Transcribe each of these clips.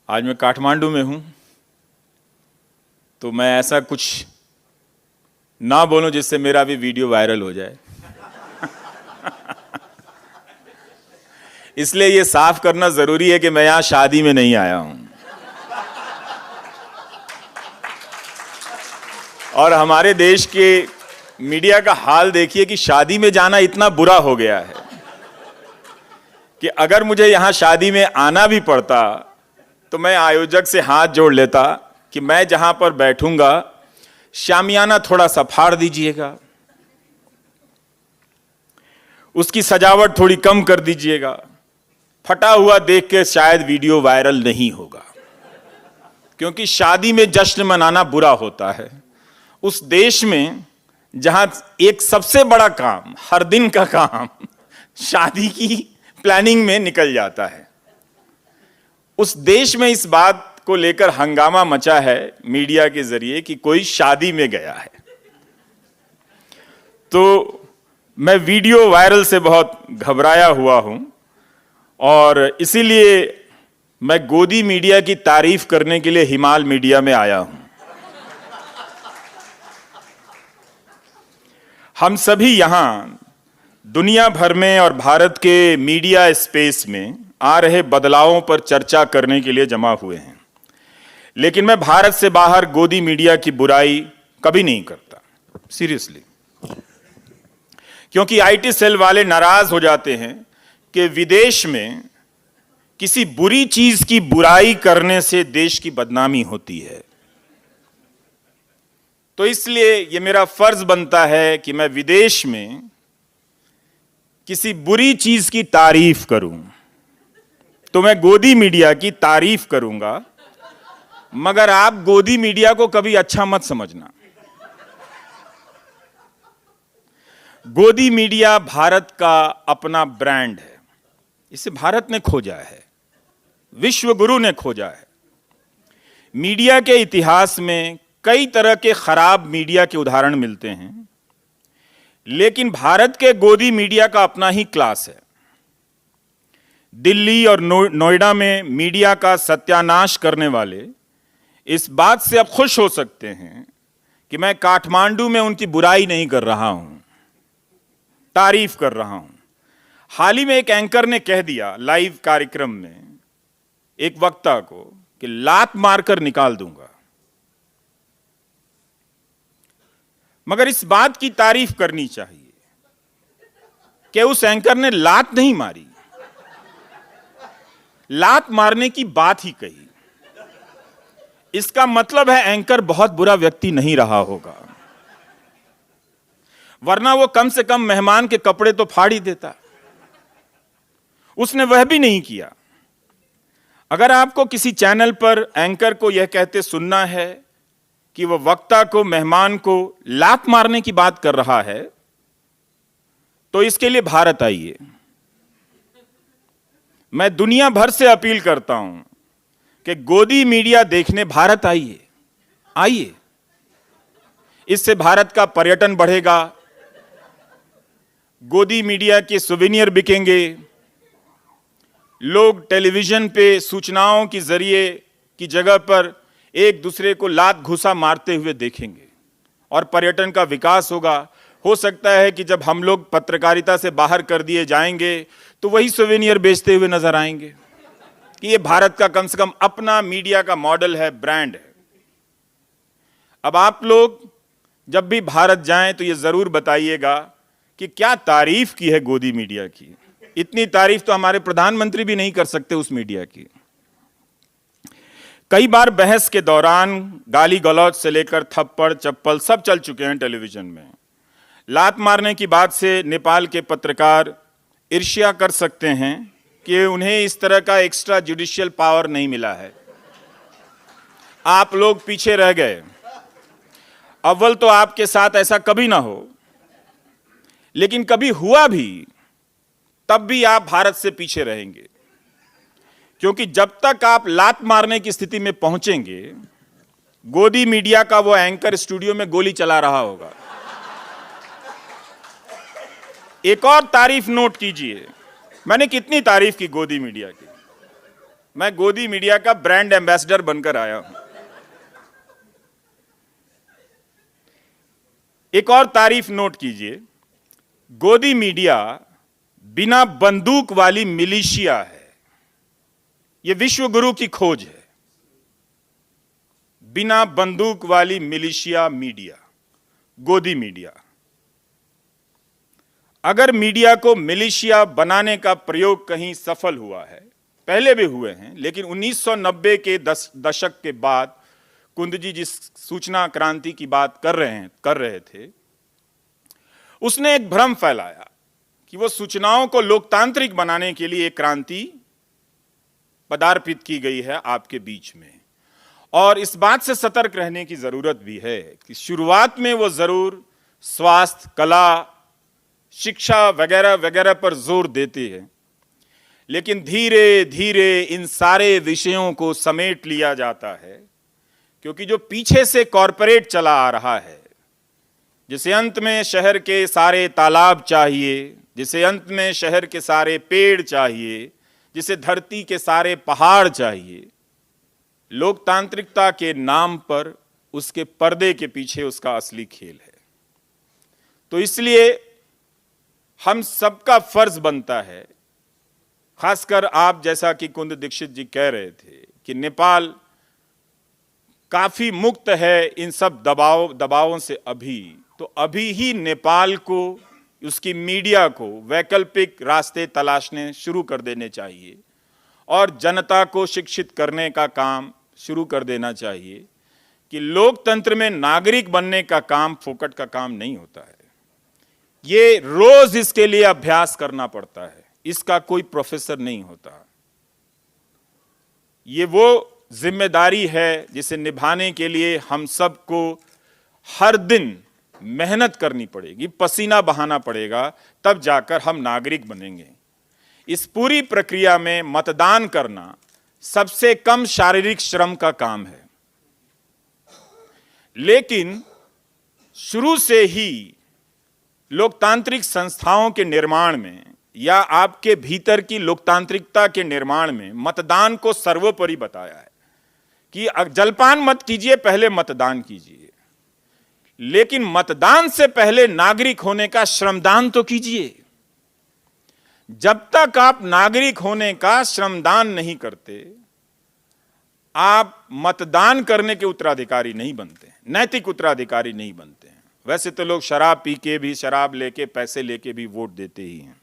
आज मैं काठमांडू में हूं, तो मैं ऐसा कुछ ना बोलूं जिससे मेरा भी वीडियो वायरल हो जाए। इसलिए ये साफ करना जरूरी है कि मैं यहां शादी में नहीं आया हूं। और हमारे देश के मीडिया का हाल देखिए कि शादी में जाना इतना बुरा हो गया है कि अगर मुझे यहां शादी में आना भी पड़ता तो मैं आयोजक से हाथ जोड़ लेता कि मैं जहां पर बैठूंगा शामियाना थोड़ा सा फाड़ दीजिएगा, उसकी सजावट थोड़ी कम कर दीजिएगा। फटा हुआ देख के शायद वीडियो वायरल नहीं होगा, क्योंकि शादी में जश्न मनाना बुरा होता है। उस देश में जहां एक सबसे बड़ा काम, हर दिन का काम शादी की प्लानिंग में निकल जाता है, उस देश में इस बात को लेकर हंगामा मचा है मीडिया के जरिए कि कोई शादी में गया है। तो मैं वीडियो वायरल से बहुत घबराया हुआ हूं और इसीलिए मैं गोदी मीडिया की तारीफ करने के लिए हिमाल मीडिया में आया हूं। हम सभी यहां दुनिया भर में और भारत के मीडिया स्पेस में आ रहे बदलावों पर चर्चा करने के लिए जमा हुए हैं, लेकिन मैं भारत से बाहर गोदी मीडिया की बुराई कभी नहीं करता, सीरियसली। क्योंकि आईटी सेल वाले नाराज हो जाते हैं कि विदेश में किसी बुरी चीज की बुराई करने से देश की बदनामी होती है। तो इसलिए यह मेरा फर्ज बनता है कि मैं विदेश में किसी बुरी चीज की तारीफ करूं, तो मैं गोदी मीडिया की तारीफ करूंगा, मगर आप गोदी मीडिया को कभी अच्छा मत समझना। गोदी मीडिया भारत का अपना ब्रांड है, इसे भारत ने खोजा है, विश्व गुरु ने खोजा है। मीडिया के इतिहास में कई तरह के खराब मीडिया के उदाहरण मिलते हैं, लेकिन भारत के गोदी मीडिया का अपना ही क्लास है। दिल्ली और नोएडा में मीडिया का सत्यानाश करने वाले इस बात से अब खुश हो सकते हैं कि मैं काठमांडू में उनकी बुराई नहीं कर रहा हूं, तारीफ कर रहा हूं। हाल ही में एक एंकर ने कह दिया लाइव कार्यक्रम में एक वक्ता को कि लात मारकर निकाल दूंगा, मगर इस बात की तारीफ करनी चाहिए कि उस एंकर ने लात नहीं मारी, लात मारने की बात ही कही। इसका मतलब है एंकर बहुत बुरा व्यक्ति नहीं रहा होगा, वरना वो कम से कम मेहमान के कपड़े तो फाड़ ही देता। उसने वह भी नहीं किया। अगर आपको किसी चैनल पर एंकर को यह कहते सुनना है कि वह वक्ता को, मेहमान को लात मारने की बात कर रहा है, तो इसके लिए भारत आइए। मैं दुनिया भर से अपील करता हूं कि गोदी मीडिया देखने भारत आइए, आइए। इससे भारत का पर्यटन बढ़ेगा, गोदी मीडिया के सुवेनियर बिकेंगे, लोग टेलीविजन पे सूचनाओं की जरिए की जगह पर एक दूसरे को लात घुसा मारते हुए देखेंगे और पर्यटन का विकास होगा। हो सकता है कि जब हम लोग पत्रकारिता से बाहर कर दिए जाएंगे तो वही सुवेनियर बेचते हुए नजर आएंगे कि ये भारत का कम से कम अपना मीडिया का मॉडल है, ब्रांड है। अब आप लोग जब भी भारत जाएं तो ये जरूर बताइएगा कि क्या तारीफ की है गोदी मीडिया की। इतनी तारीफ तो हमारे प्रधानमंत्री भी नहीं कर सकते उस मीडिया की। कई बार बहस के दौरान गाली गलौज से लेकर थप्पड़ चप्पल सब चल चुके हैं टेलीविजन में। लात मारने की बात से नेपाल के पत्रकार ईर्ष्या कर सकते हैं कि उन्हें इस तरह का एक्स्ट्रा जुडिशियल पावर नहीं मिला है। आप लोग पीछे रह गए। अव्वल तो आपके साथ ऐसा कभी ना हो, लेकिन कभी हुआ भी तब भी आप भारत से पीछे रहेंगे, क्योंकि जब तक आप लात मारने की स्थिति में पहुंचेंगे, गोदी मीडिया का वो एंकर स्टूडियो में गोली चला रहा होगा। एक और तारीफ नोट कीजिए, मैंने कितनी तारीफ की गोदी मीडिया की, मैं गोदी मीडिया का ब्रांड एम्बेसडर बनकर आया हूं। एक और तारीफ नोट कीजिए, गोदी मीडिया बिना बंदूक वाली मिलिशिया है। यह विश्व गुरु की खोज है, बिना बंदूक वाली मिलिशिया मीडिया, गोदी मीडिया। अगर मीडिया को मिलिशिया बनाने का प्रयोग कहीं सफल हुआ है, पहले भी हुए हैं, लेकिन 1990 के दशक के बाद कुंद जी जिस सूचना क्रांति की बात कर रहे थे, उसने एक भ्रम फैलाया कि वो सूचनाओं को लोकतांत्रिक बनाने के लिए एक क्रांति पदार्पित की गई है आपके बीच में। और इस बात से सतर्क रहने की जरूरत भी है कि शुरुआत में वो जरूर स्वास्थ्य, कला, शिक्षा वगैरह वगैरह पर जोर देते हैं, लेकिन धीरे धीरे इन सारे विषयों को समेट लिया जाता है, क्योंकि जो पीछे से कॉरपोरेट चला आ रहा है, जिसे अंत में शहर के सारे तालाब चाहिए, जिसे अंत में शहर के सारे पेड़ चाहिए, जिसे धरती के सारे पहाड़ चाहिए, लोकतांत्रिकता के नाम पर उसके पर्दे के पीछे उसका असली खेल है। तो इसलिए हम सबका फर्ज बनता है, खासकर आप जैसा कि कुंद दीक्षित जी कह रहे थे कि नेपाल काफी मुक्त है इन सब दबावों से अभी, तो अभी ही नेपाल को, उसकी मीडिया को वैकल्पिक रास्ते तलाशने शुरू कर देने चाहिए और जनता को शिक्षित करने का काम शुरू कर देना चाहिए कि लोकतंत्र में नागरिक बनने का काम फोकट का काम नहीं होता है। ये रोज इसके लिए अभ्यास करना पड़ता है, इसका कोई प्रोफेसर नहीं होता। ये वो जिम्मेदारी है जिसे निभाने के लिए हम सबको हर दिन मेहनत करनी पड़ेगी, पसीना बहाना पड़ेगा, तब जाकर हम नागरिक बनेंगे। इस पूरी प्रक्रिया में मतदान करना सबसे कम शारीरिक श्रम का काम है, लेकिन शुरू से ही लोकतांत्रिक संस्थाओं के निर्माण में या आपके भीतर की लोकतांत्रिकता के निर्माण में मतदान को सर्वोपरि बताया है कि जलपान मत कीजिए, पहले मतदान कीजिए, लेकिन मतदान से पहले नागरिक होने का श्रमदान तो कीजिए। जब तक आप नागरिक होने का श्रमदान नहीं करते, आप मतदान करने के उत्तराधिकारी नहीं बनते, नैतिक उत्तराधिकारी नहीं बनते हैं। वैसे तो लोग शराब पी के भी, शराब लेके, पैसे लेके भी वोट देते ही हैं।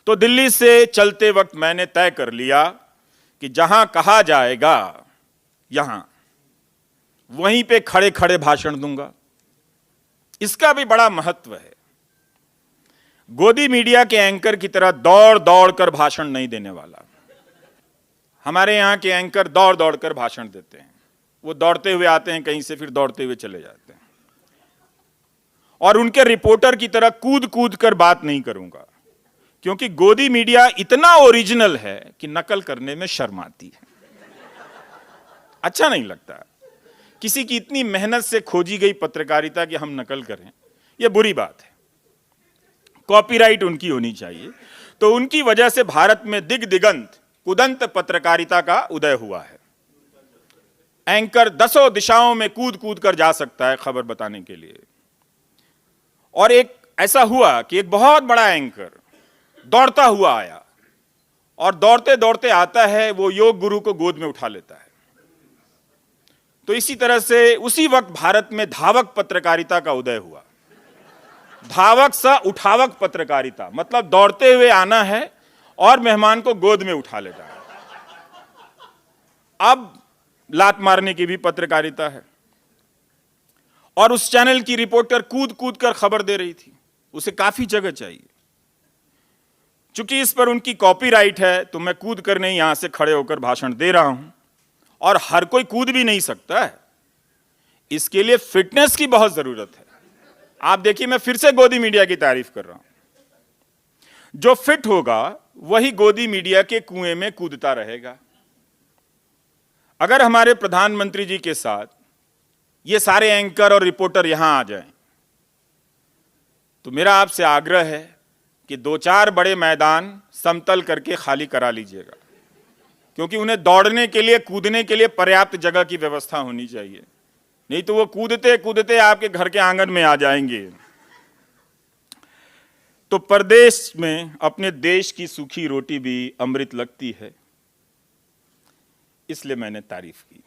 तो दिल्ली से चलते वक्त मैंने तय कर लिया कि जहां कहा जाएगा यहां वहीं पे खड़े खड़े भाषण दूंगा। इसका भी बड़ा महत्व है। गोदी मीडिया के एंकर की तरह दौड़ दौड़ कर भाषण नहीं देने वाला। हमारे यहां के एंकर दौड़ दौड़ कर भाषण देते हैं, वो दौड़ते हुए आते हैं कहीं से, फिर दौड़ते हुए चले जाते हैं। और उनके रिपोर्टर की तरह कूद कूद कर बात नहीं करूंगा, क्योंकि गोदी मीडिया इतना ओरिजिनल है कि नकल करने में शर्म आती है, अच्छा नहीं लगता। किसी की इतनी मेहनत से खोजी गई पत्रकारिता की हम नकल करें, यह बुरी बात है। कॉपीराइट उनकी होनी चाहिए। तो उनकी वजह से भारत में दिग्दिगंत कुदंत पत्रकारिता का उदय हुआ है। एंकर दसों दिशाओं में कूद कूद कर जा सकता है खबर बताने के लिए। और एक ऐसा हुआ कि एक बहुत बड़ा एंकर दौड़ता हुआ आया, और दौड़ते दौड़ते आता है, वो योग गुरु को गोद में उठा लेता है। तो इसी तरह से उसी वक्त भारत में धावक पत्रकारिता का उदय हुआ। धावक सा उठावक पत्रकारिता, मतलब दौड़ते हुए आना है और मेहमान को गोद में उठा लेता है। अब लात मारने की भी पत्रकारिता है। और उस चैनल की रिपोर्टर कूद कूद कर खबर दे रही थी, उसे काफी जगह चाहिए। चूंकि इस पर उनकी कॉपीराइट है, तो मैं कूद कर नहीं, यहां से खड़े होकर भाषण दे रहा हूं। और हर कोई कूद भी नहीं सकता है, इसके लिए फिटनेस की बहुत जरूरत है। आप देखिए, मैं फिर से गोदी मीडिया की तारीफ कर रहा हूं। जो फिट होगा वही गोदी मीडिया के कुएं में कूदता रहेगा। अगर हमारे प्रधानमंत्री जी के साथ ये सारे एंकर और रिपोर्टर यहां आ जाएं, तो मेरा आपसे आग्रह है कि 2-4 बड़े मैदान समतल करके खाली करा लीजिएगा। क्योंकि उन्हें दौड़ने के लिए, कूदने के लिए पर्याप्त जगह की व्यवस्था होनी चाहिए, नहीं तो वो कूदते कूदते आपके घर के आंगन में आ जाएंगे। तो परदेश में अपने देश की सूखी रोटी भी अमृत लगती है, इसलिए मैंने तारीफ की।